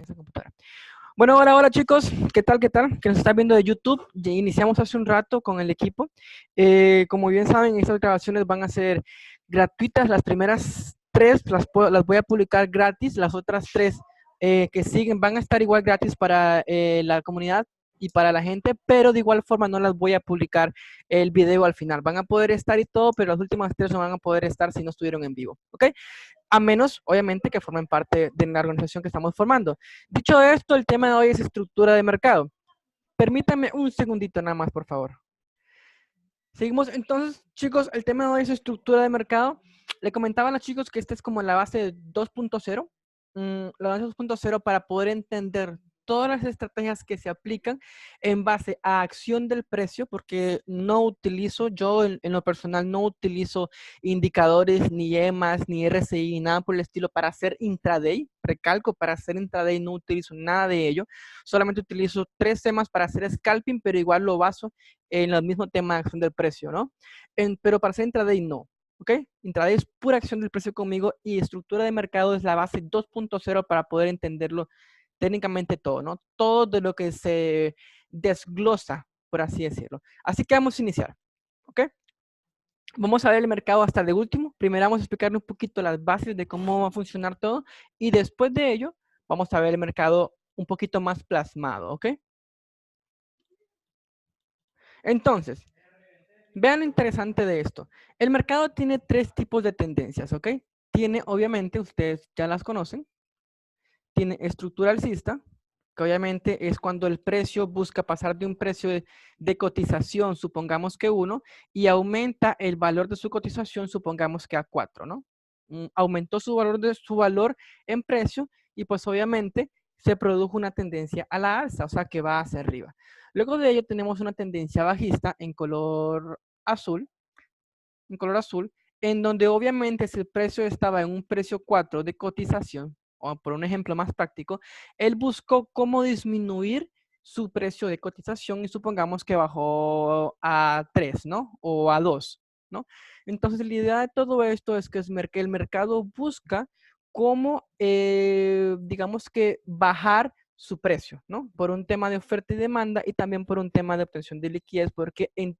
esa computadora. Bueno, hola chicos, ¿qué tal? ¿Qué tal? Que nos están viendo de YouTube. Ya iniciamos hace un rato con el equipo. Como bien saben, estas grabaciones van a ser gratuitas. Las primeras tres las voy a publicar gratis. Las otras tres que siguen van a estar igual gratis para la comunidad y para la gente, pero de igual forma no las voy a publicar el video al final. Van a poder estar y todo, pero las últimas tres no van a poder estar si no estuvieron en vivo, ¿ok? A menos, obviamente, que formen parte de la organización que estamos formando. Dicho esto, el tema de hoy es estructura de mercado. Permítanme un segundito nada más, por favor. Seguimos, entonces, chicos, el tema de hoy es estructura de mercado. Le comentaba a los chicos que esta es como la base 2.0. La base 2.0 para poder entender todas las estrategias que se aplican en base a acción del precio, porque no utilizo, yo en lo personal no utilizo indicadores, ni EMAs, ni RSI, ni nada por el estilo para hacer intraday. Recalco, para hacer intraday no utilizo nada de ello. Solamente utilizo 3 temas para hacer scalping, pero igual lo baso en el mismo tema de acción del precio, ¿no? Pero para hacer intraday no, ¿ok? Intraday es pura acción del precio conmigo y estructura de mercado es la base 2.0 para poder entenderlo técnicamente todo, ¿no? Todo de lo que se desglosa, por así decirlo. Así que vamos a iniciar, ¿ok? Vamos a ver el mercado hasta de último. Primero vamos a explicarle un poquito las bases de cómo va a funcionar todo y después de ello vamos a ver el mercado un poquito más plasmado, ¿ok? Entonces, vean lo interesante de esto. El mercado tiene 3 tipos de tendencias, ¿ok? Tiene, obviamente, ustedes ya las conocen, tiene estructura alcista, que obviamente es cuando el precio busca pasar de un precio de cotización, supongamos que 1, y aumenta el valor de su cotización, supongamos que a 4, ¿no? Aumentó su valor en precio y pues obviamente se produjo una tendencia a la alza, o sea que va hacia arriba. Luego de ello tenemos una tendencia bajista azul, en color azul, en donde obviamente si el precio estaba en un precio 4 de cotización, o por un ejemplo más práctico, él buscó cómo disminuir su precio de cotización y supongamos que bajó a 3, ¿no? O a 2, ¿no? Entonces la idea de todo esto es que el mercado busca cómo, digamos que bajar su precio, ¿no? Por un tema de oferta y demanda y también por un tema de obtención de liquidez, porque en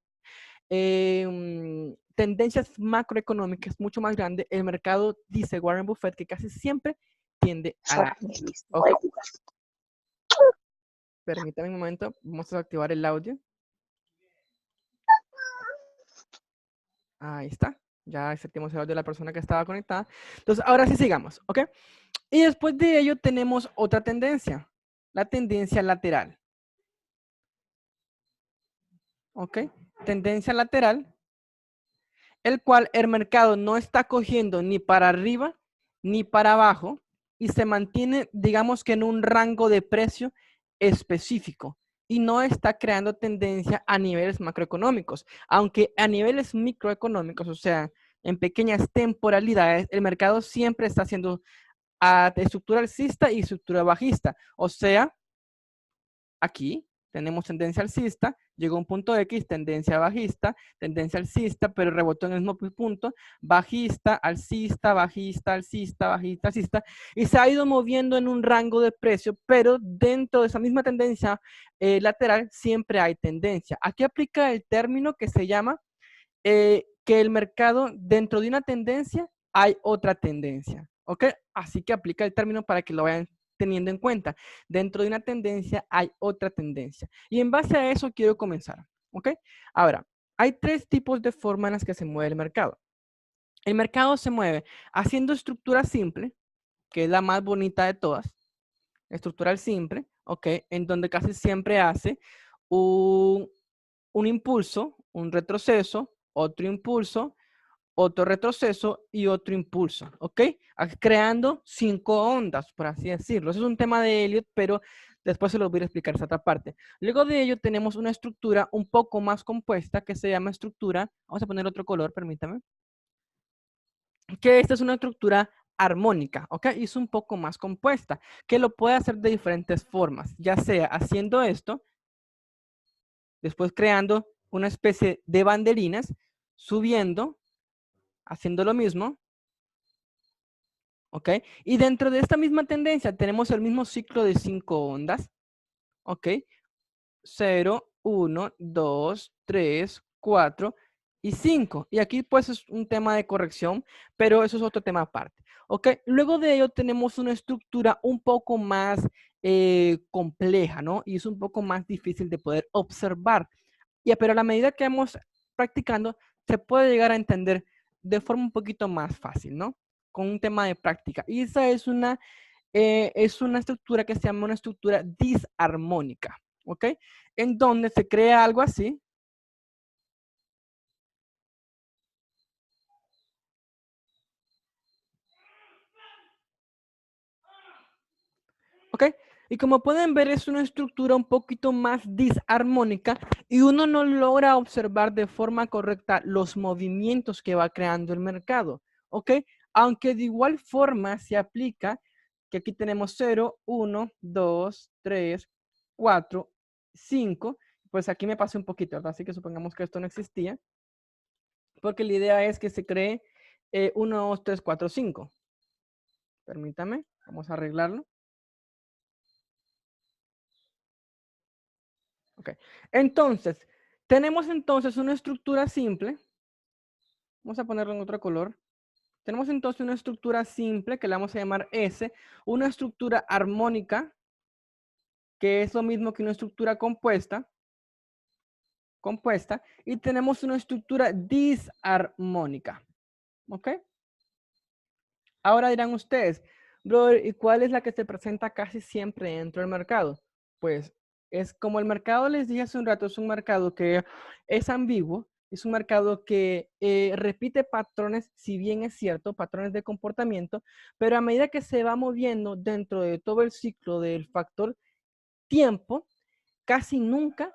tendencias macroeconómicas mucho más grandes, el mercado, dice Warren Buffett, que casi siempre tiende a la alza. ¿Ok? Permítame un momento, vamos a activar el audio. Ahí está. Ya desactivamos el audio de la persona que estaba conectada. Entonces, ahora sí sigamos, ¿ok? Y después de ello tenemos otra tendencia, la tendencia lateral. ¿Ok? Tendencia lateral, el cual el mercado no está cogiendo ni para arriba ni para abajo y se mantiene, digamos que en un rango de precio específico y no está creando tendencia a niveles macroeconómicos, aunque a niveles microeconómicos, o sea, en pequeñas temporalidades, el mercado siempre está haciendo estructura alcista y estructura bajista, o sea, aquí tenemos tendencia alcista, llegó a un punto X, tendencia bajista, tendencia alcista, pero rebotó en el mismo punto, bajista, alcista, bajista, alcista, bajista, alcista, y se ha ido moviendo en un rango de precio, pero dentro de esa misma tendencia lateral siempre hay tendencia. Aquí aplica el término que se llama que el mercado, dentro de una tendencia, hay otra tendencia, ¿ok? Así que aplica el término para que lo vayan teniendo en cuenta. Dentro de una tendencia hay otra tendencia. Y en base a eso quiero comenzar, ¿ok? Ahora, hay 3 tipos de formas en las que se mueve el mercado. El mercado se mueve haciendo estructura simple, que es la más bonita de todas, estructural simple, ¿ok? En donde casi siempre hace un, un impulso, un retroceso, otro impulso, otro retroceso y otro impulso, ¿ok? Creando 5 ondas, por así decirlo. Eso es un tema de Elliot, pero después se lo voy a explicar esa otra parte. Luego de ello tenemos una estructura un poco más compuesta que se llama estructura, vamos a poner otro color, permítame, que esta es una estructura armónica, ¿ok? Y es un poco más compuesta, que lo puede hacer de diferentes formas, ya sea haciendo esto, después creando una especie de banderinas, subiendo, haciendo lo mismo, ¿ok? Y dentro de esta misma tendencia tenemos el mismo ciclo de 5 ondas, ¿ok? 0, 1, 2, 3, 4 y 5. Y aquí pues es un tema de corrección, pero eso es otro tema aparte. ¿Ok? Luego de ello tenemos una estructura un poco más compleja, ¿no? Y es un poco más difícil de poder observar. Pero a la medida que vamos practicando, se puede llegar a entender de forma un poquito más fácil, ¿no? Con un tema de práctica. Y esa es una estructura que se llama una estructura disarmónica, ¿ok? En donde se crea algo así. ¿Ok? Y como pueden ver, es una estructura un poquito más disarmónica y uno no logra observar de forma correcta los movimientos que va creando el mercado, ¿ok? Aunque de igual forma se aplica que aquí tenemos 0, 1, 2, 3, 4, 5. Pues aquí me pasé un poquito, ¿verdad? Así que supongamos que esto no existía. Porque la idea es que se cree 1, 2, 3, 4, 5. Permítame, vamos a arreglarlo. Ok. Entonces, tenemos entonces una estructura simple. Vamos a ponerlo en otro color. Tenemos entonces una estructura simple que la vamos a llamar S, una estructura armónica, que es lo mismo que una estructura compuesta, y tenemos una estructura disarmónica. ¿Ok? Ahora dirán ustedes, brother, ¿y cuál es la que se presenta casi siempre dentro del mercado? Pues es como el mercado, les dije hace un rato, es un mercado que es ambiguo, es un mercado que repite patrones, si bien es cierto, patrones de comportamiento, pero a medida que se va moviendo dentro de todo el ciclo del factor tiempo, casi nunca,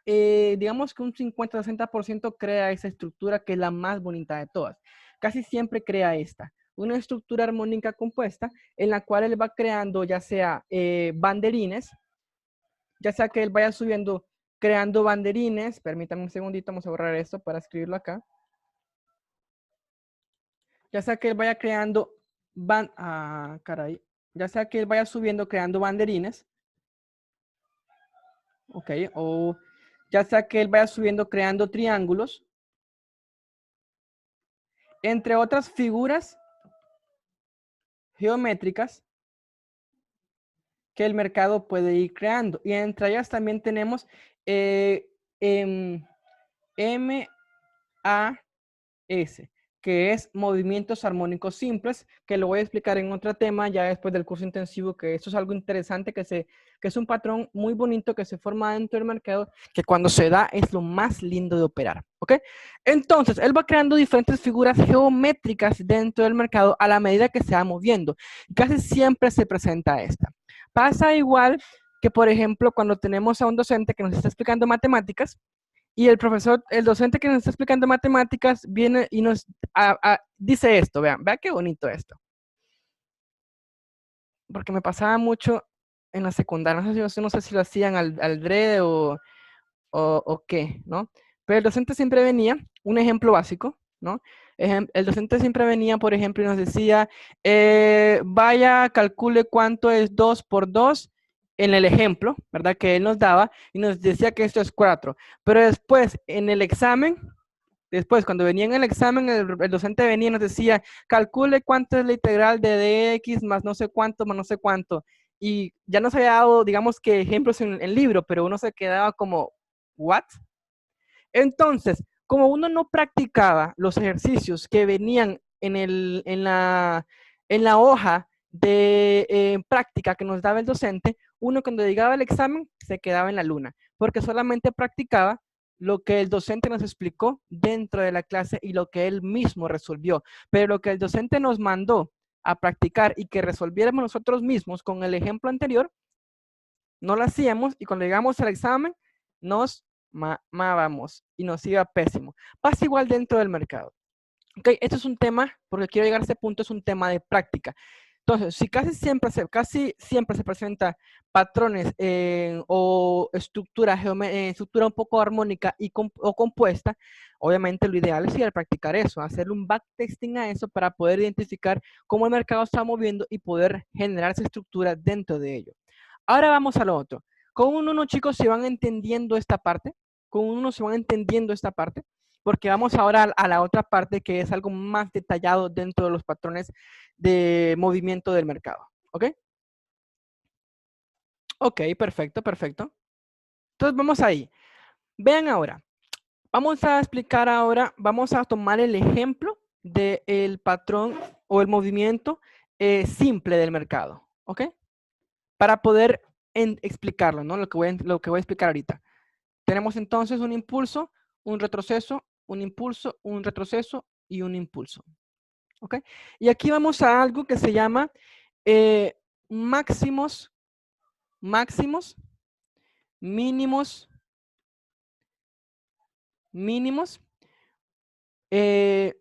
digamos que un 50-60% crea esa estructura que es la más bonita de todas. Casi siempre crea esta, una estructura armónica compuesta en la cual él va creando ya sea banderines, ya sea que él vaya subiendo, creando banderines. Permítame un segundito, vamos a borrar esto para escribirlo acá. Ya sea que él vaya creando, ya sea que él vaya subiendo creando banderines, ¿ok? O ya sea que él vaya subiendo creando triángulos, entre otras figuras geométricas que el mercado puede ir creando. Y entre ellas también tenemos MAS, que es movimientos armónicos simples, que lo voy a explicar en otro tema ya después del curso intensivo, que esto es algo interesante, que es un patrón muy bonito que se forma dentro del mercado, que cuando se da es lo más lindo de operar, ¿ok? Entonces, él va creando diferentes figuras geométricas dentro del mercado a la medida que se va moviendo. Y casi siempre se presenta esta. Pasa igual que, por ejemplo, cuando tenemos a un docente que nos está explicando matemáticas, y el profesor, el docente que nos está explicando matemáticas, viene y nos dice esto, vean qué bonito esto. Porque me pasaba mucho en la secundaria, no sé si lo hacían al drede o qué, ¿no? Pero el docente siempre venía, un ejemplo básico, ¿no? El docente siempre venía, por ejemplo, y nos decía, vaya, calcule cuánto es 2 por 2 en el ejemplo, ¿verdad? Que él nos daba y nos decía que esto es 4. Pero después, en el examen, cuando venía en el examen, el docente venía y nos decía, calcule cuánto es la integral de dx más no sé cuánto, más no sé cuánto. Y ya nos había dado, digamos que ejemplos en el libro, pero uno se quedaba como, ¿what? Entonces, como uno no practicaba los ejercicios que venían en la hoja de práctica que nos daba el docente, uno cuando llegaba al examen se quedaba en la luna, porque solamente practicaba lo que el docente nos explicó dentro de la clase y lo que él mismo resolvió. Pero lo que el docente nos mandó a practicar y que resolviéramos nosotros mismos con el ejemplo anterior, no lo hacíamos y cuando llegamos al examen nos mamábamos y nos iba pésimo. Pasa igual dentro del mercado. Ok, esto es un tema, porque quiero llegar a este punto, es un tema de práctica. Entonces, si casi siempre se presenta patrones o estructura un poco armónica o compuesta, obviamente lo ideal sería practicar eso, hacer un backtesting a eso para poder identificar cómo el mercado está moviendo y poder generar esa estructura dentro de ello. Ahora vamos a lo otro. Con uno, chicos, se van entendiendo esta parte. Con uno se van entendiendo esta parte. Porque vamos ahora a la otra parte que es algo más detallado dentro de los patrones de movimiento del mercado. ¿Ok? Ok, perfecto, perfecto. Entonces vamos ahí. Vean ahora. Vamos a explicar ahora, vamos a tomar el ejemplo del patrón o el movimiento simple del mercado. ¿Ok? Para poder explicarlo, ¿no? Lo que voy a explicar ahorita. Tenemos entonces un impulso, un retroceso, un impulso, un retroceso y un impulso. ¿Ok? Y aquí vamos a algo que se llama máximos, máximos, mínimos, mínimos, eh,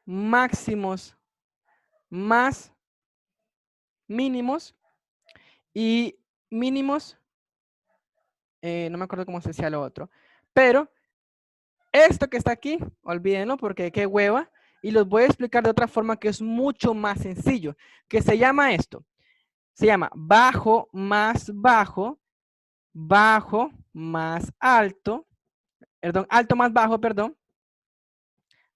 máximos más mínimos y mínimos, no me acuerdo cómo se decía lo otro, pero esto que está aquí, olvídenlo porque qué hueva, y los voy a explicar de otra forma que es mucho más sencillo, que se llama esto. Se llama bajo más bajo, bajo más alto, perdón, alto más bajo, perdón,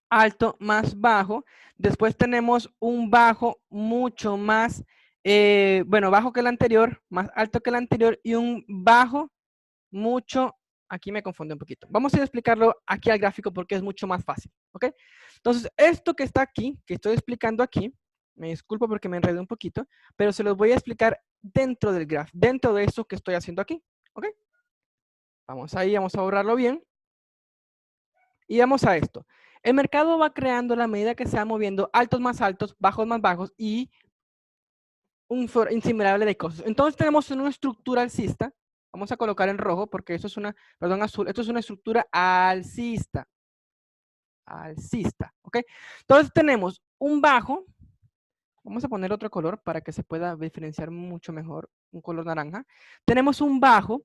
alto más bajo. Después tenemos un bajo mucho más, bueno, bajo que el anterior, más alto que el anterior y un bajo mucho, aquí me confunde un poquito. Vamos a explicarlo aquí al gráfico porque es mucho más fácil, ¿ok? Entonces, esto que está aquí, que estoy explicando aquí, me disculpo porque me enredé un poquito, pero se los voy a explicar dentro del graph, dentro de eso que estoy haciendo aquí, ¿ok? Vamos ahí, vamos a borrarlo bien. Y vamos a esto. El mercado va creando a la medida que se va moviendo altos más bajos y un insimerable de cosas. Entonces tenemos una estructura alcista. Vamos a colocar en rojo porque eso es una, perdón, azul. Esto es una estructura alcista. Alcista, ¿ok? Entonces tenemos un bajo. Vamos a poner otro color para que se pueda diferenciar mucho mejor. Un color naranja. Tenemos un bajo.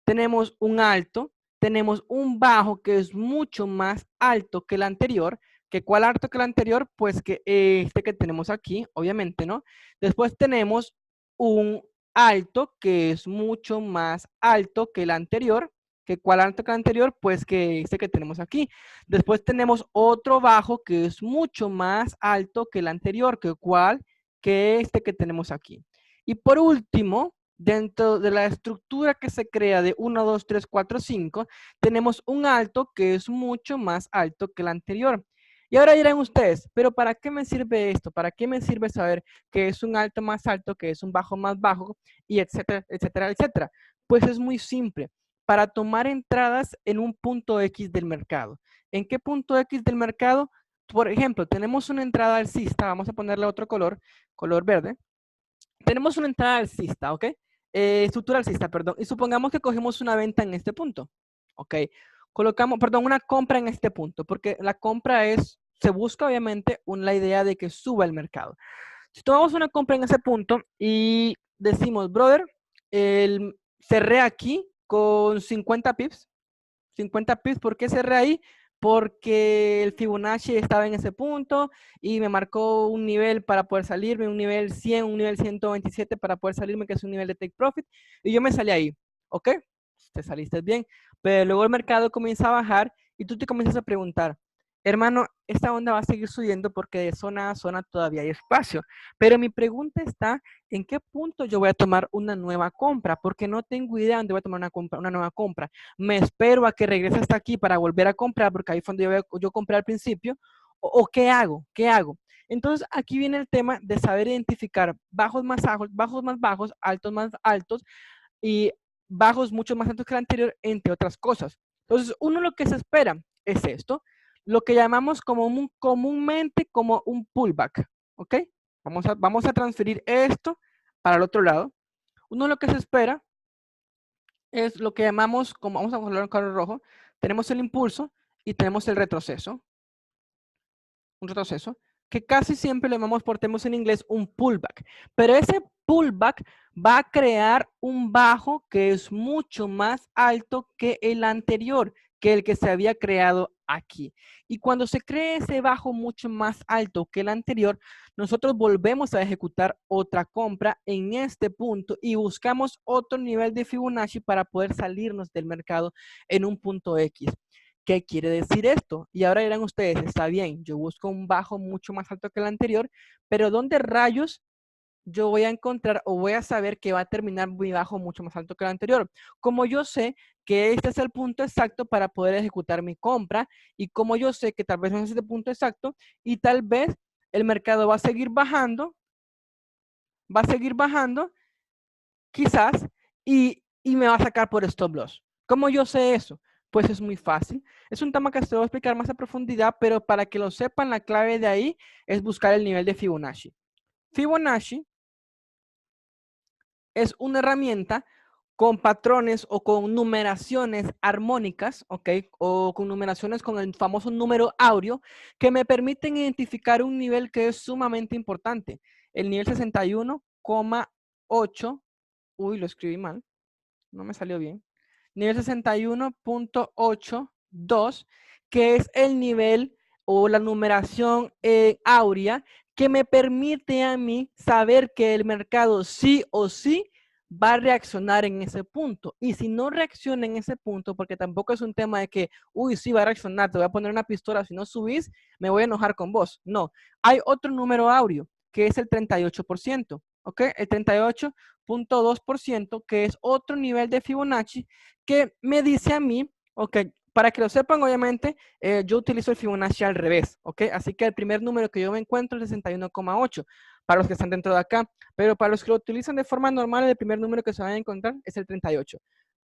Tenemos un alto. Tenemos un bajo que es mucho más alto que el anterior. ¿Que cuál alto que el anterior? Pues que este que tenemos aquí, obviamente, ¿no? Después tenemos un alto que es mucho más alto que el anterior. ¿Que cuál alto que el anterior? Pues que este que tenemos aquí. Después tenemos otro bajo que es mucho más alto que el anterior. ¿Que cuál? Que este que tenemos aquí. Y por último, dentro de la estructura que se crea de 1, 2, 3, 4, 5, tenemos un alto que es mucho más alto que el anterior. Y ahora dirán ustedes, pero ¿para qué me sirve esto? ¿Para qué me sirve saber que es un alto más alto, que es un bajo más bajo, y etcétera, etcétera, etcétera? Pues es muy simple. Para tomar entradas en un punto X del mercado. ¿En qué punto X del mercado? Por ejemplo, tenemos una entrada alcista, vamos a ponerle otro color, color verde. Tenemos una entrada alcista, ¿ok? Estructura alcista, perdón. Y supongamos que cogemos una venta en este punto, ¿ok? Colocamos, perdón, una compra en este punto, porque la compra es, se busca obviamente la idea de que suba el mercado. Si tomamos una compra en ese punto y decimos, brother, cerré aquí con 50 pips. 50 pips, ¿por qué cerré ahí? Porque el Fibonacci estaba en ese punto y me marcó un nivel para poder salirme, un nivel 100, un nivel 127 para poder salirme, que es un nivel de take profit, y yo me salí ahí, ¿ok? Te saliste bien, pero luego el mercado comienza a bajar y tú te comienzas a preguntar, hermano, esta onda va a seguir subiendo porque de zona a zona todavía hay espacio, pero mi pregunta está, ¿en qué punto yo voy a tomar una nueva compra? Porque no tengo idea dónde voy a tomar una nueva compra. Me espero a que regrese hasta aquí para volver a comprar, porque ahí fue donde yo compré al principio, o ¿qué hago? ¿Qué hago? Entonces aquí viene el tema de saber identificar bajos más bajos, altos más altos y bajos mucho más altos que el anterior, entre otras cosas. Entonces uno lo que se espera es esto, lo que llamamos comúnmente como un pullback, ¿ok? Vamos a transferir esto para el otro lado. Uno lo que se espera es lo que llamamos, como vamos a colocar en color rojo, tenemos el impulso y tenemos el retroceso. Un retroceso. que casi siempre lo llamamos por términos en inglés un pullback. Pero ese pullback va a crear un bajo que es mucho más alto que el anterior, que el que se había creado aquí. Y cuando se cree ese bajo mucho más alto que el anterior, nosotros volvemos a ejecutar otra compra en este punto y buscamos otro nivel de Fibonacci para poder salirnos del mercado en un punto X. ¿Qué quiere decir esto? Y ahora dirán ustedes, está bien, yo busco un bajo mucho más alto que el anterior, pero ¿dónde rayos yo voy a encontrar o voy a saber que va a terminar mi bajo mucho más alto que el anterior? Como yo sé que este es el punto exacto para poder ejecutar mi compra y como yo sé que tal vez no es este punto exacto y tal vez el mercado va a seguir bajando, quizás, y me va a sacar por stop loss. ¿Cómo yo sé eso? Pues es muy fácil. Es un tema que se lo voy a explicar más a profundidad, pero para que lo sepan, la clave de ahí es buscar el nivel de Fibonacci. Fibonacci es una herramienta con patrones o con numeraciones armónicas, ¿ok? O con numeraciones con el famoso número áureo que me permiten identificar un nivel que es sumamente importante. El nivel 61,8. Uy, lo escribí mal. No me salió bien. Nivel 61.82, que es el nivel o la numeración áurea que me permite a mí saber que el mercado sí o sí va a reaccionar en ese punto. Y si no reacciona en ese punto, porque tampoco es un tema de que, uy, sí va a reaccionar, te voy a poner una pistola, si no subís, me voy a enojar con vos. No, hay otro número áureo, que es el 38%, ¿ok? El 38.2%, que es otro nivel de Fibonacci que me dice a mí, ok, para que lo sepan, obviamente, yo utilizo el Fibonacci al revés, ¿ok? Así que el primer número que yo me encuentro es 61,8 para los que están dentro de acá, pero para los que lo utilizan de forma normal, el primer número que se van a encontrar es el 38.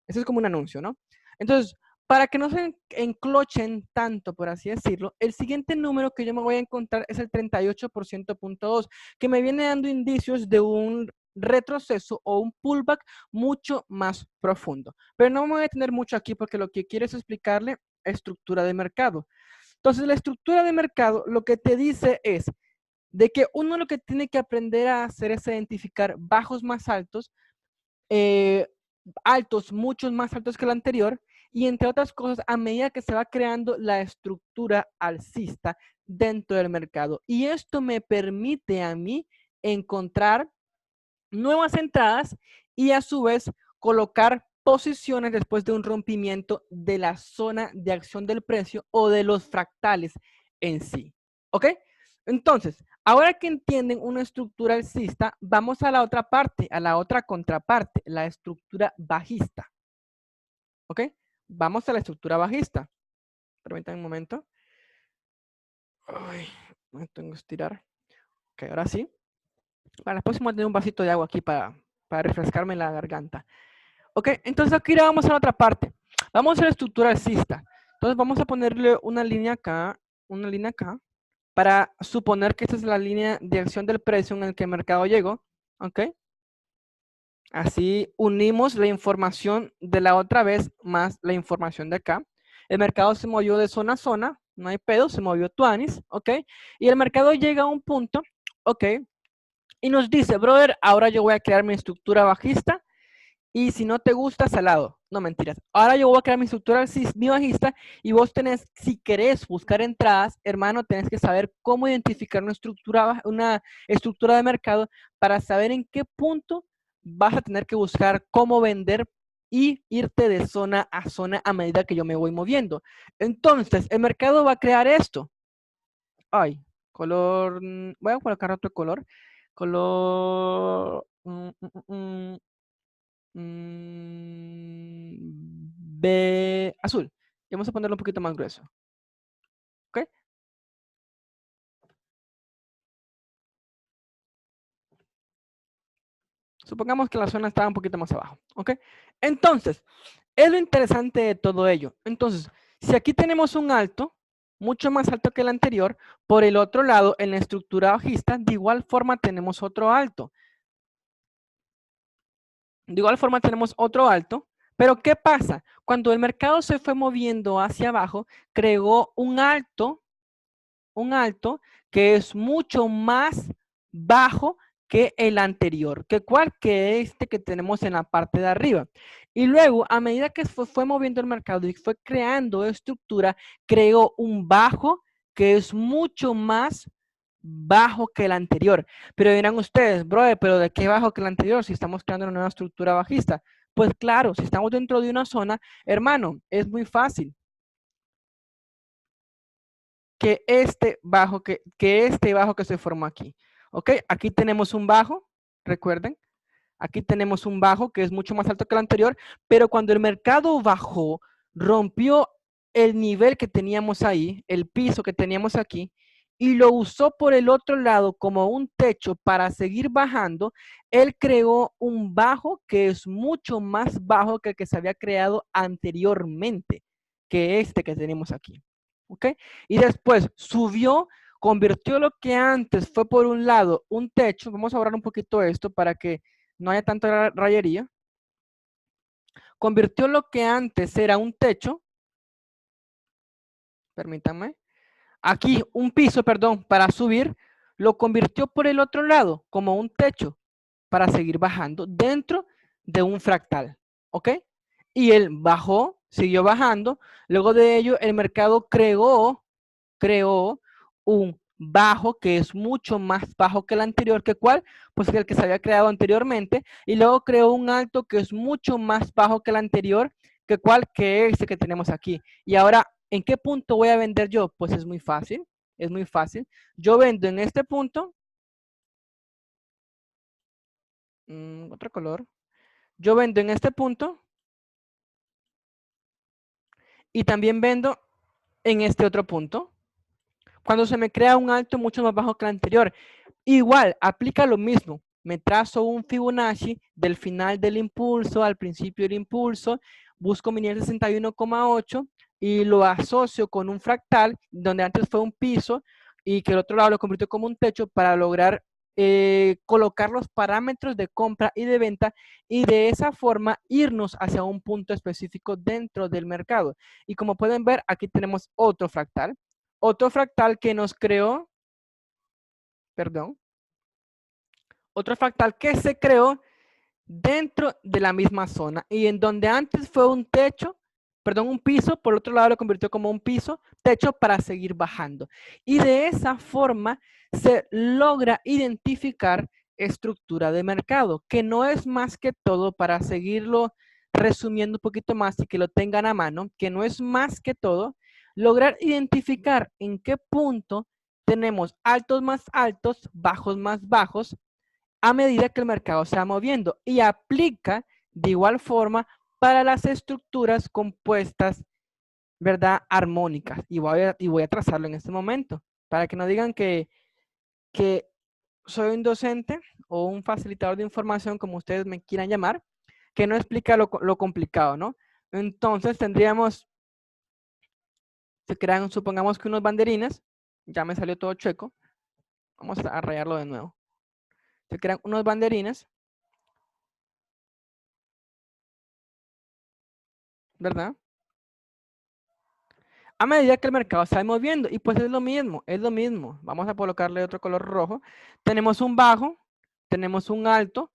Eso es como un anuncio, ¿no? Entonces, para que no se enclochen tanto, por así decirlo, el siguiente número que yo me voy a encontrar es el 38.2, que me viene dando indicios de un retroceso o un pullback mucho más profundo. Pero no me voy a detener mucho aquí porque lo que quiero es explicarle estructura de mercado. Entonces, la estructura de mercado lo que te dice es de que uno lo que tiene que aprender a hacer es identificar bajos más altos, altos, muchos más altos que el anterior, y entre otras cosas, a medida que se va creando la estructura alcista dentro del mercado. Y esto me permite a mí encontrar nuevas entradas y a su vez colocar posiciones después de un rompimiento de la zona de acción del precio o de los fractales en sí. ¿Ok? Entonces, ahora que entienden una estructura alcista, vamos a la otra parte, a la otra contraparte, la estructura bajista. ¿Ok? Vamos a la estructura bajista. Permítanme un momento. Ay, me tengo que estirar. Ok, ahora sí. Para la próxima tener un vasito de agua aquí para refrescarme la garganta. Ok, entonces aquí vamos a la otra parte. Vamos a la estructura alcista. Entonces vamos a ponerle una línea acá, para suponer que esta es la línea de acción del precio en el que el mercado llegó. Ok. Así unimos la información de la otra vez más la información de acá. El mercado se movió de zona a zona, no hay pedo, se movió tuanis, ok. Y el mercado llega a un punto, ok, y nos dice, brother, ahora yo voy a crear mi estructura bajista. Y si no te gusta, salado. No, mentiras. Ahora yo voy a crear mi estructura mi bajista y vos tenés, si querés buscar entradas, hermano, tenés que saber cómo identificar una estructura de mercado para saber en qué punto vas a tener que buscar cómo vender y irte de zona a medida que yo me voy moviendo. Entonces, el mercado va a crear esto. Ay, color, voy a colocar otro color. Color, azul. Y vamos a ponerlo un poquito más grueso. ¿Ok? Supongamos que la zona estaba un poquito más abajo. ¿Ok? Entonces, es lo interesante de todo ello. Entonces, si aquí tenemos un alto, mucho más alto que el anterior, por el otro lado, en la estructura bajista, de igual forma tenemos otro alto. De igual forma tenemos otro alto. Pero ¿qué pasa? Cuando el mercado se fue moviendo hacia abajo, creó un alto que es mucho más bajo que el anterior, que este que tenemos en la parte de arriba. Y luego, a medida que fue moviendo el mercado y fue creando estructura, creó un bajo que es mucho más bajo que el anterior. Pero dirán ustedes, brother, pero ¿de qué bajo que el anterior si estamos creando una nueva estructura bajista? Pues claro, si estamos dentro de una zona, hermano, es muy fácil. Que este bajo que se formó aquí. ¿Ok? Aquí tenemos un bajo, recuerden. Aquí tenemos un bajo que es mucho más alto que el anterior, pero cuando el mercado bajó, rompió el nivel que teníamos ahí, el piso que teníamos aquí, y lo usó por el otro lado como un techo para seguir bajando, él creó un bajo que es mucho más bajo que el que se había creado anteriormente, que este que tenemos aquí. ¿Ok? Y después subió, convirtió lo que antes fue por un lado un techo. Vamos a borrar un poquito esto para que no haya tanta rayería. Convirtió lo que antes era un techo. Permítanme. Aquí un piso, perdón, para subir. Lo convirtió por el otro lado como un techo para seguir bajando dentro de un fractal. ¿Ok? Y él bajó, siguió bajando. Luego de ello, el mercado creó un bajo que es mucho más bajo que el anterior, que cuál, pues el que se había creado anteriormente, y luego creó un alto que es mucho más bajo que el anterior, que cuál, que este que tenemos aquí. Y ahora, ¿en qué punto voy a vender yo? Pues es muy fácil, es muy fácil. Yo vendo en este punto, otro color, yo vendo en este punto y también vendo en este otro punto. Cuando se me crea un alto mucho más bajo que el anterior. Igual, aplica lo mismo. Me trazo un Fibonacci del final del impulso al principio del impulso, busco mi nivel 61,8 y lo asocio con un fractal donde antes fue un piso y que el otro lado lo convirtió como un techo para lograr colocar los parámetros de compra y de venta y de esa forma irnos hacia un punto específico dentro del mercado. Y como pueden ver, aquí tenemos otro fractal que nos creó, perdón, otro fractal que se creó dentro de la misma zona y en donde antes fue un techo, perdón, un piso, por otro lado lo convirtió como un piso, techo para seguir bajando. Y de esa forma se logra identificar estructura de mercado, que no es más que todo, para seguirlo resumiendo un poquito más y que lo tengan a mano, que no es más que todo lograr identificar en qué punto tenemos altos más altos, bajos más bajos, a medida que el mercado se va moviendo y aplica de igual forma para las estructuras compuestas, ¿verdad? Armónicas. Y voy a trazarlo en este momento para que no digan que soy un docente o un facilitador de información, como ustedes me quieran llamar, que no explica lo complicado, ¿no? Entonces tendríamos, se crean, supongamos que unos banderines, ya me salió todo chueco, vamos a rayarlo de nuevo. Se crean unos banderines, ¿verdad? A medida que el mercado se va moviendo. Y pues es lo mismo, es lo mismo. Vamos a colocarle otro color rojo. Tenemos un bajo, tenemos un alto,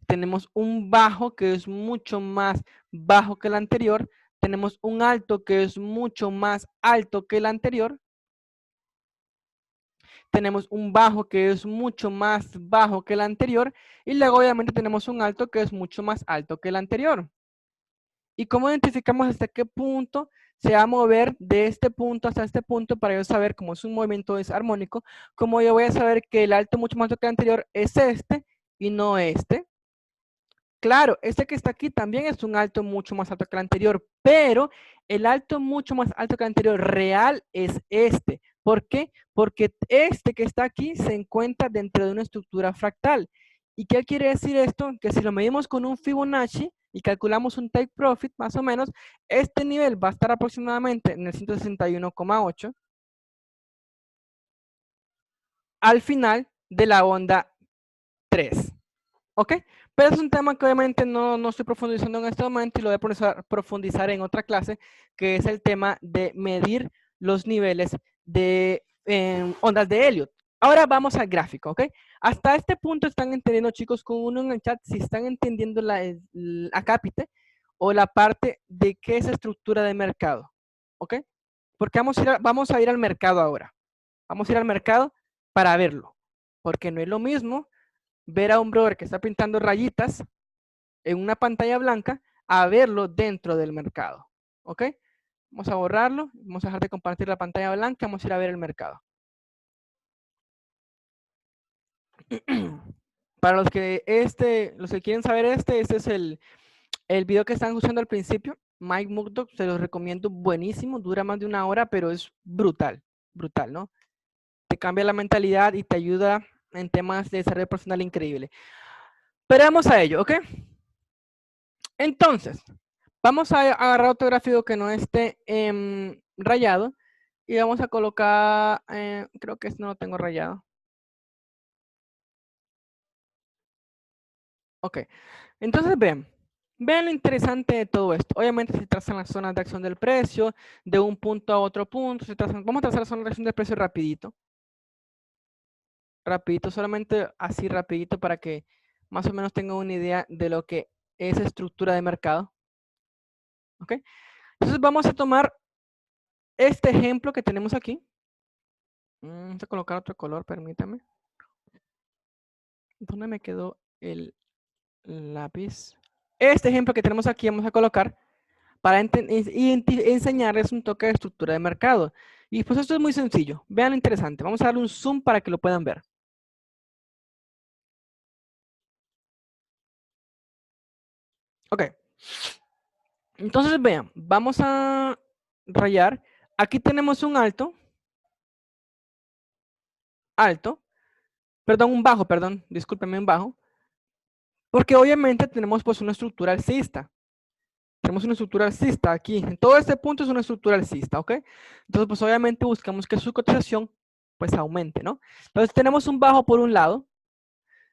tenemos un bajo que es mucho más bajo que el anterior, tenemos un alto que es mucho más alto que el anterior, tenemos un bajo que es mucho más bajo que el anterior y luego obviamente tenemos un alto que es mucho más alto que el anterior. ¿Y cómo identificamos hasta qué punto se va a mover de este punto hasta este punto para yo saber, cómo es un movimiento desarmónico, cómo yo voy a saber que el alto mucho más alto que el anterior es este y no este? Claro, este que está aquí también es un alto mucho más alto que el anterior, pero el alto mucho más alto que el anterior real es este. ¿Por qué? Porque este que está aquí se encuentra dentro de una estructura fractal. ¿Y qué quiere decir esto? Que si lo medimos con un Fibonacci y calculamos un take profit, más o menos, este nivel va a estar aproximadamente en el 161,8 al final de la onda 3. ¿Ok? Pero es un tema que obviamente no estoy profundizando en este momento y lo voy a profundizar en otra clase, que es el tema de medir los niveles de ondas de Elliot. Ahora vamos al gráfico, ¿ok? Hasta este punto están entendiendo, chicos, con uno en el chat, si están entendiendo la acápite o la parte de qué es estructura de mercado, ¿ok? Porque vamos a ir al mercado ahora. Vamos a ir al mercado para verlo. Porque no es lo mismo ver a un brother que está pintando rayitas en una pantalla blanca a verlo dentro del mercado, ¿ok? Vamos a borrarlo, vamos a dejar de compartir la pantalla blanca, vamos a ir a ver el mercado. Para los que quieren saber este es el video que están usando al principio, Mike Murdock, se los recomiendo, buenísimo, dura más de 1 hora, pero es brutal, brutal, ¿no? Te cambia la mentalidad y te ayuda en temas de desarrollo personal increíble. Pero vamos a ello, ¿ok? Entonces, vamos a agarrar otro gráfico que no esté rayado y vamos a colocar, creo que este no lo tengo rayado. Ok, entonces vean lo interesante de todo esto. Obviamente se trazan las zonas de acción del precio, de un punto a otro punto. Vamos a trazar la zona de acción del precio rapidito. Rapidito, solamente así rapidito para que más o menos tengan una idea de lo que es estructura de mercado. ¿Ok? Entonces vamos a tomar este ejemplo que tenemos aquí. Vamos a colocar otro color, permítame. ¿Dónde me quedó el lápiz? Este ejemplo que tenemos aquí vamos a colocar para enseñarles un toque de estructura de mercado. Y pues esto es muy sencillo. Vean lo interesante. Vamos a darle un zoom para que lo puedan ver. Ok. Entonces vean, vamos a rayar. Aquí tenemos un alto. Perdón, un bajo, perdón. Discúlpenme, un bajo. Porque obviamente tenemos pues una estructura alcista. Tenemos una estructura alcista aquí. En todo este punto es una estructura alcista, ¿ok? Entonces, pues obviamente buscamos que su cotización pues aumente, ¿no? Entonces tenemos un bajo por un lado.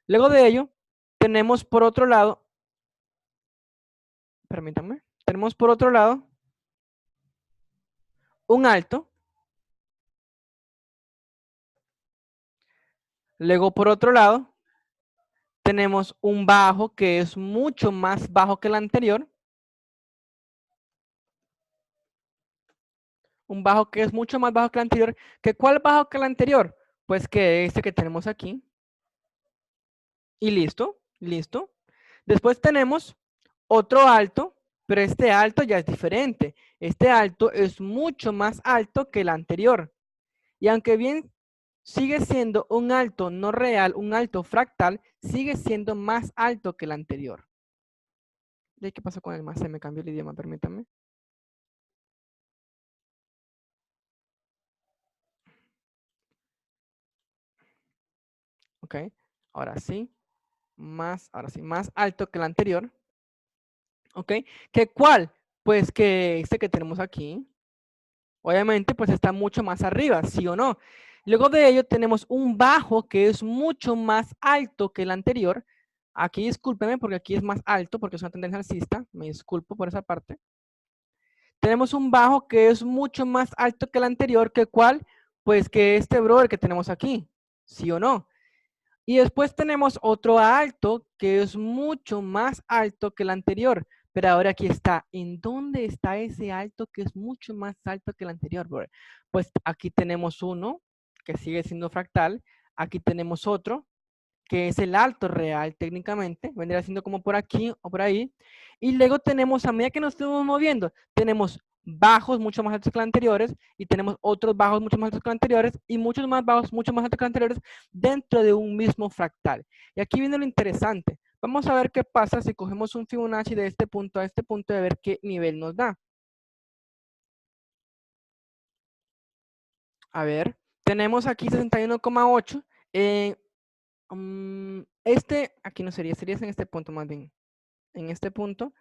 Luego de ello, tenemos por otro lado, permítanme, tenemos por otro lado un alto. Luego por otro lado, tenemos un bajo que es mucho más bajo que el anterior. Un bajo que es mucho más bajo que el anterior. ¿Cuál bajo que el anterior? Pues que este que tenemos aquí. Y listo, listo. Después tenemos otro alto, pero este alto ya es diferente. Este alto es mucho más alto que el anterior. Y aunque bien sigue siendo un alto no real, un alto fractal, sigue siendo más alto que el anterior. ¿Y qué pasó con el más? Se me cambió el idioma, permítame. Ok, ahora sí, más alto que el anterior. Ok, ¿cuál? Pues que este que tenemos aquí, obviamente, pues está mucho más arriba, ¿sí o no? Luego de ello tenemos un bajo que es mucho más alto que el anterior. Aquí discúlpeme porque aquí es más alto porque es una tendencia alcista. Me disculpo por esa parte. Tenemos un bajo que es mucho más alto que el anterior. ¿Cuál? Pues que este brother que tenemos aquí, ¿sí o no? Y después tenemos otro alto que es mucho más alto que el anterior. Pero ahora aquí está. ¿En dónde está ese alto que es mucho más alto que el anterior, brother? Pues aquí tenemos uno que sigue siendo fractal. Aquí tenemos otro que es el alto real técnicamente. Vendría siendo como por aquí o por ahí. Y luego tenemos, a medida que nos estamos moviendo, tenemos bajos mucho más altos que los anteriores y tenemos otros bajos mucho más altos que los anteriores y muchos más bajos mucho más altos que los anteriores dentro de un mismo fractal. Y aquí viene lo interesante. Vamos a ver qué pasa si cogemos un Fibonacci de este punto a este punto y a ver qué nivel nos da. A ver, tenemos aquí 61,8. Aquí no sería en este punto más bien. En este punto.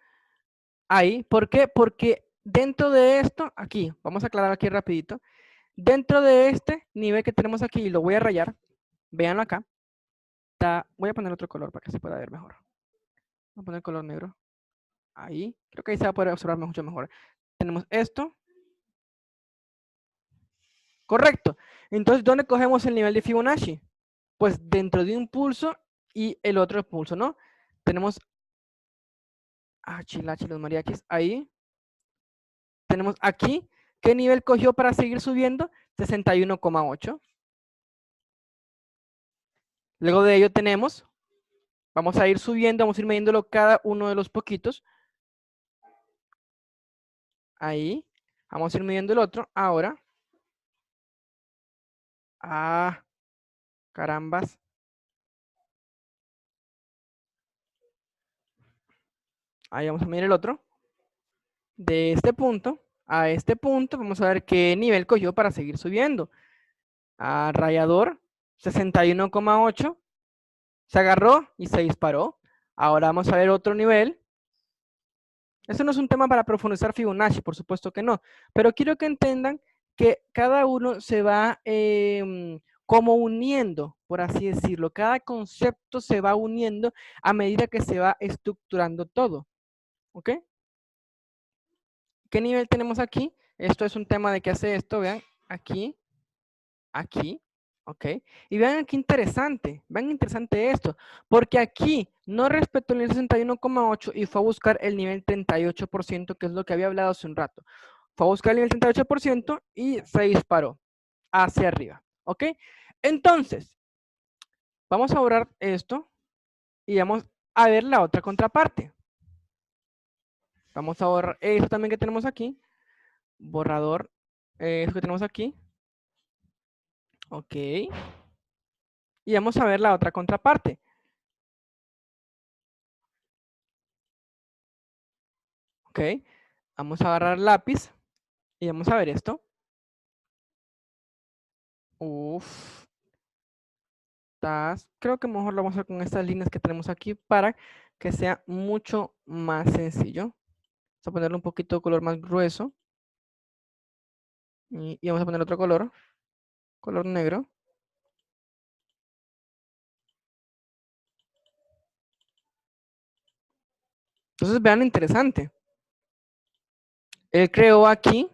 Ahí, ¿por qué? Porque dentro de esto, aquí, vamos a aclarar aquí rapidito. Dentro de este nivel que tenemos aquí, y lo voy a rayar, véanlo acá. Voy a poner otro color para que se pueda ver mejor. Voy a poner color negro. Ahí, creo que ahí se va a poder observar mucho mejor. Tenemos esto. Correcto. Entonces, ¿dónde cogemos el nivel de Fibonacci? Pues dentro de un pulso y el otro pulso, ¿no? Tenemos chilachi, los mariachis, ahí. Tenemos aquí, ¿qué nivel cogió para seguir subiendo? 61,8. Luego de ello tenemos, vamos a ir subiendo, vamos a ir midiéndolo cada uno de los poquitos. Ahí. Vamos a ir midiendo el otro. Ahora. Carambas. Ahí vamos a medir el otro. De este punto a este punto, vamos a ver qué nivel cogió para seguir subiendo. Rayador, 61,8. Se agarró y se disparó. Ahora vamos a ver otro nivel. Eso no es un tema para profundizar Fibonacci, por supuesto que no. Pero quiero que entiendan que cada uno se va como uniendo, por así decirlo. Cada concepto se va uniendo a medida que se va estructurando todo. ¿Ok? ¿Qué nivel tenemos aquí? Esto es un tema de qué hace esto, vean, aquí, aquí, ¿ok? Y vean qué interesante, vean interesante esto, porque aquí no respetó el nivel 61,8 y fue a buscar el nivel 38%, que es lo que había hablado hace un rato. Fue a buscar el nivel 38% y se disparó hacia arriba, ¿ok? Entonces, vamos a borrar esto y vamos a ver la otra contraparte. Vamos a borrar esto también que tenemos aquí, borrador, esto que tenemos aquí. Ok. Y vamos a ver la otra contraparte. Ok. Vamos a agarrar lápiz y vamos a ver esto. Uf. Creo que mejor lo vamos a hacer con estas líneas que tenemos aquí para que sea mucho más sencillo. Vamos a ponerle un poquito de color más grueso. Y vamos a poner otro color negro. Entonces vean lo interesante. Él creó aquí,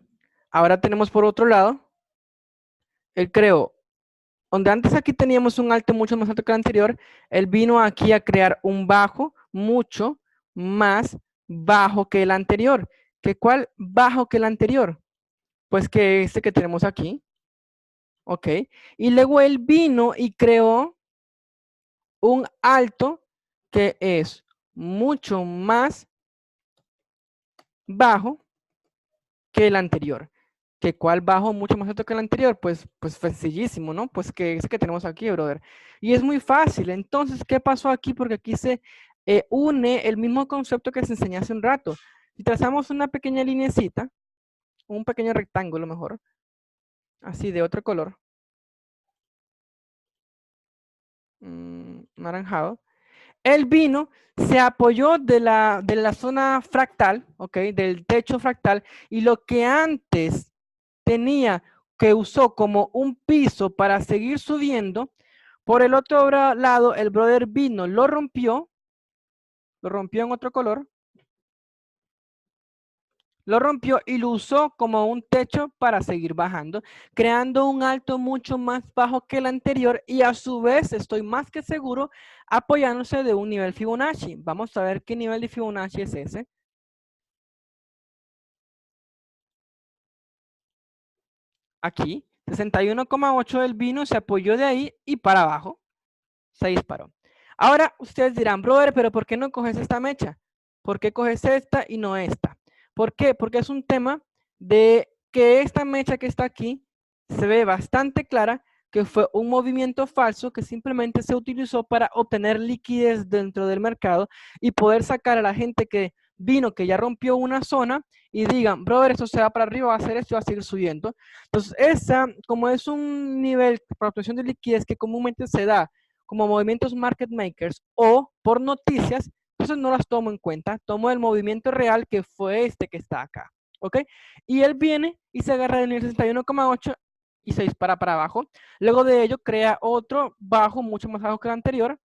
ahora tenemos por otro lado, él creó, donde antes aquí teníamos un alto mucho más alto que el anterior, él vino aquí a crear un bajo mucho más bajo que el anterior. ¿Qué cuál bajo que el anterior? Pues que este que tenemos aquí. Ok. Y luego él vino y creó un alto que es mucho más bajo que el anterior. ¿Que cuál bajo mucho más alto que el anterior? Pues sencillísimo, ¿no? Pues que ese que tenemos aquí, brother. Y es muy fácil. Entonces, ¿qué pasó aquí? Porque aquí se une el mismo concepto que se enseñó hace un rato. Si trazamos una pequeña linecita, un pequeño rectángulo mejor, así de otro color, naranjado, él vino, se apoyó de la zona fractal, ¿ok? Del techo fractal, y lo que antes tenía que usó como un piso para seguir subiendo, por el otro lado, el brother vino, lo rompió en otro color, lo rompió y lo usó como un techo para seguir bajando, creando un alto mucho más bajo que el anterior y a su vez, estoy más que seguro, apoyándose de un nivel Fibonacci. Vamos a ver qué nivel de Fibonacci es ese. Aquí, 61,8 del vino se apoyó de ahí y para abajo se disparó. Ahora ustedes dirán, brother, pero ¿por qué no coges esta mecha? ¿Por qué coges esta y no esta? ¿Por qué? Porque es un tema de que esta mecha que está aquí se ve bastante clara que fue un movimiento falso que simplemente se utilizó para obtener liquidez dentro del mercado y poder sacar a la gente que vino, que ya rompió una zona y digan, brother, esto se va para arriba, va a hacer esto y va a seguir subiendo. Entonces, esa, como es un nivel para obtención de liquidez que comúnmente se da como movimientos market makers o por noticias, entonces no las tomo en cuenta, tomo el movimiento real que fue este que está acá, ¿ok? Y él viene y se agarra del nivel 61,8 y se dispara para abajo. Luego de ello crea otro bajo, mucho más bajo que el anterior,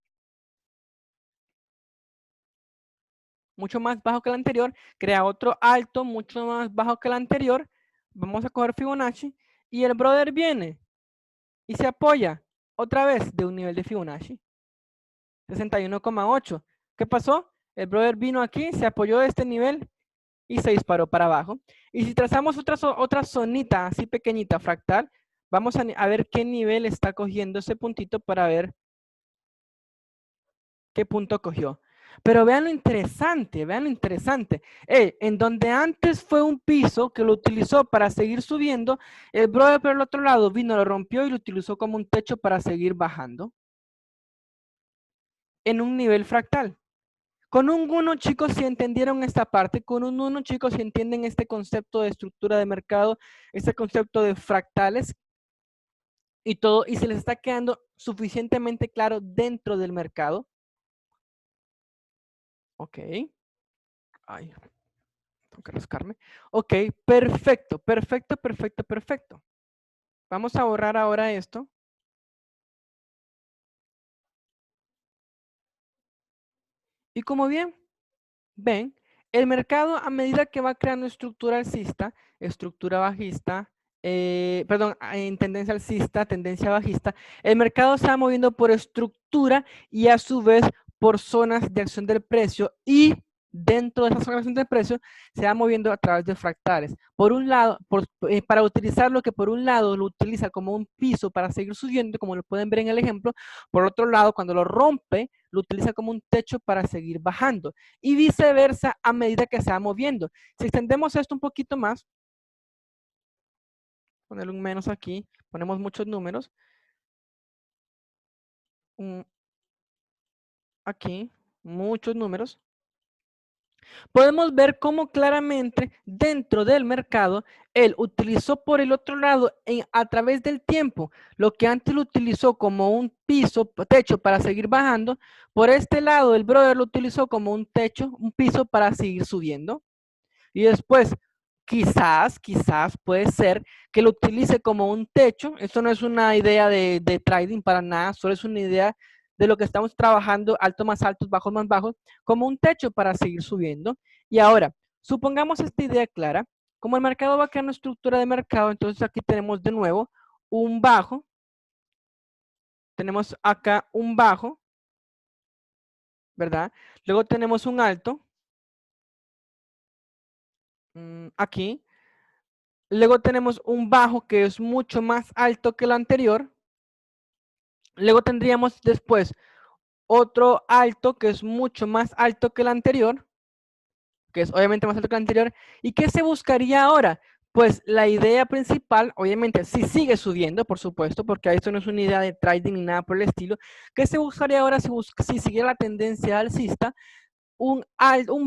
mucho más bajo que el anterior, crea otro alto, mucho más bajo que el anterior, vamos a coger Fibonacci, Y el brother viene y se apoya otra vez de un nivel de Fibonacci. 61,8. ¿Qué pasó? El brother vino aquí, se apoyó de este nivel y se disparó para abajo. Y si trazamos otra zonita así pequeñita, fractal, vamos a ver qué nivel está cogiendo ese puntito para ver qué punto cogió. Pero vean lo interesante, vean lo interesante. En donde antes fue un piso que lo utilizó para seguir subiendo, el brother por el otro lado vino, lo rompió y lo utilizó como un techo para seguir bajando en un nivel fractal. Con un 1, chicos, si entendieron esta parte, con un 1, chicos, si entienden este concepto de estructura de mercado, este concepto de fractales y todo, y se les está quedando suficientemente claro dentro del mercado. Ok. Ay, tengo que rascarme. Ok, perfecto, perfecto, perfecto, perfecto. Vamos a borrar ahora esto. Y como bien ven, el mercado a medida que va creando estructura alcista, estructura bajista, perdón, en tendencia alcista, tendencia bajista, el mercado se va moviendo por estructura y a su vez por zonas de acción del precio y dentro de esas zonas de acción del precio se va moviendo a través de fractales. Por un lado, para utilizar lo que por un lado lo utiliza como un piso para seguir subiendo, como lo pueden ver en el ejemplo, por otro lado, cuando lo rompe, lo utiliza como un techo para seguir bajando y viceversa a medida que se va moviendo. Si extendemos esto un poquito más, ponerle un menos aquí, ponemos muchos números, aquí, muchos números, podemos ver cómo claramente dentro del mercado él utilizó por el otro lado a través del tiempo lo que antes lo utilizó como un piso, techo para seguir bajando, por este lado el brother lo utilizó como un techo, un piso para seguir subiendo. Y después, quizás puede ser que lo utilice como un techo. Esto no es una idea de trading para nada, solo es una idea de lo que estamos trabajando, altos más altos, bajos más bajos, como un techo para seguir subiendo. Y ahora, supongamos esta idea clara. Como el mercado va a crear una estructura de mercado, entonces aquí tenemos de nuevo un bajo. Tenemos acá un bajo, ¿verdad? Luego tenemos un alto, aquí. Luego tenemos un bajo que es mucho más alto que el anterior. Luego tendríamos después otro alto que es mucho más alto que el anterior, que es obviamente más alto que el anterior. ¿Y qué se buscaría ahora? Pues la idea principal, obviamente, si sigue subiendo, por supuesto, porque esto no es una idea de trading ni nada por el estilo. ¿Qué se buscaría ahora si siguiera la tendencia alcista? Un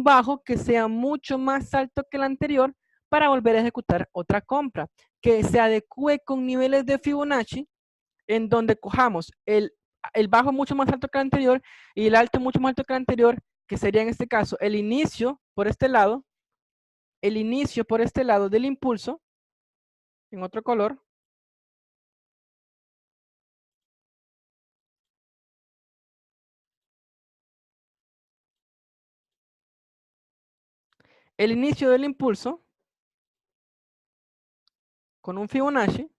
bajo que sea mucho más alto que el anterior para volver a ejecutar otra compra, que se adecue con niveles de Fibonacci en donde cojamos el bajo mucho más alto que el anterior y el alto mucho más alto que el anterior, que sería en este caso el inicio por este lado, el inicio por este lado del impulso, en otro color, el inicio del impulso con un Fibonacci.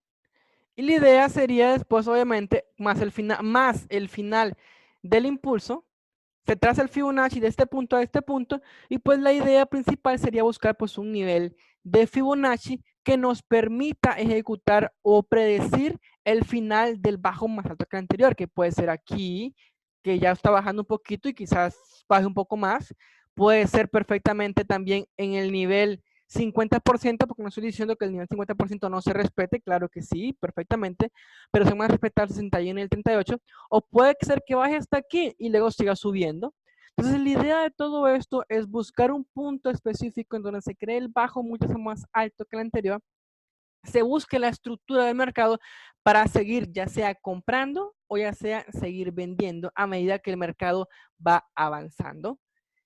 Y la idea sería después, obviamente, más el final del impulso. Se traza el Fibonacci de este punto a este punto. Y pues la idea principal sería buscar pues un nivel de Fibonacci que nos permita ejecutar o predecir el final del bajo más alto que el anterior, que puede ser aquí, que ya está bajando un poquito y quizás baje un poco más. Puede ser perfectamente también en el nivel 50%, porque no estoy diciendo que el nivel 50% no se respete, claro que sí, perfectamente, pero se van a respetar el 61 y el 38, o puede ser que baje hasta aquí y luego siga subiendo. Entonces, la idea de todo esto es buscar un punto específico en donde se cree el bajo mucho más alto que el anterior, se busque la estructura del mercado para seguir ya sea comprando o ya sea seguir vendiendo a medida que el mercado va avanzando.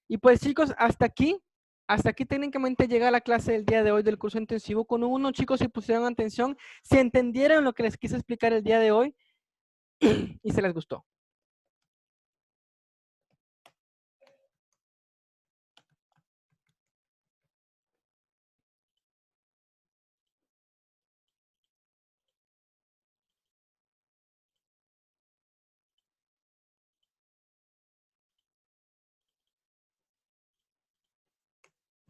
Y pues chicos, hasta aquí técnicamente llega la clase del día de hoy del curso intensivo. Con uno, chicos, si pusieron atención, si entendieron lo que les quise explicar el día de hoy y se les gustó.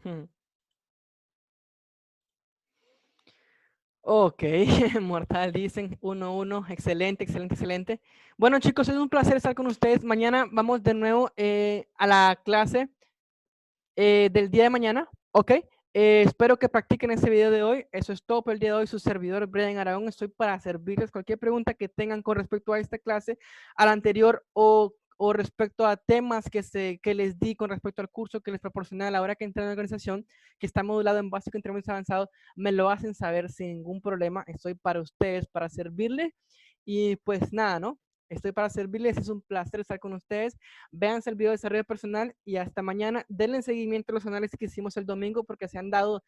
Hmm. Ok, mortal, dicen 1-1, excelente, excelente, excelente. Bueno, chicos, es un placer estar con ustedes. Mañana vamos de nuevo a la clase del día de mañana, ¿ok? Espero que practiquen ese video de hoy. Eso es todo por el día de hoy. Su servidor, Brian Aragón, estoy para servirles cualquier pregunta que tengan con respecto a esta clase, a la anterior o respecto a temas que les di con respecto al curso que les proporcioné a la hora que entré en la organización, que está modulado en básico, intermedio avanzado, me lo hacen saber sin ningún problema. Estoy para ustedes, para servirles. Y pues nada, ¿no? Estoy para servirles. Es un placer estar con ustedes. Véanse el video de desarrollo personal y hasta mañana. Denle seguimiento a los análisis que hicimos el domingo porque se han dado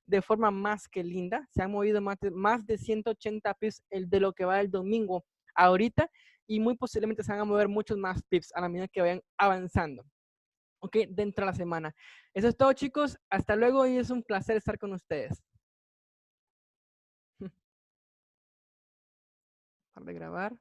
de forma más que linda. Se han movido más de 180 pips de lo que va el domingo ahorita y muy posiblemente se van a mover muchos más pips a la medida que vayan avanzando. Ok, dentro de la semana. Eso es todo, chicos. Hasta luego y es un placer estar con ustedes. Para de grabar.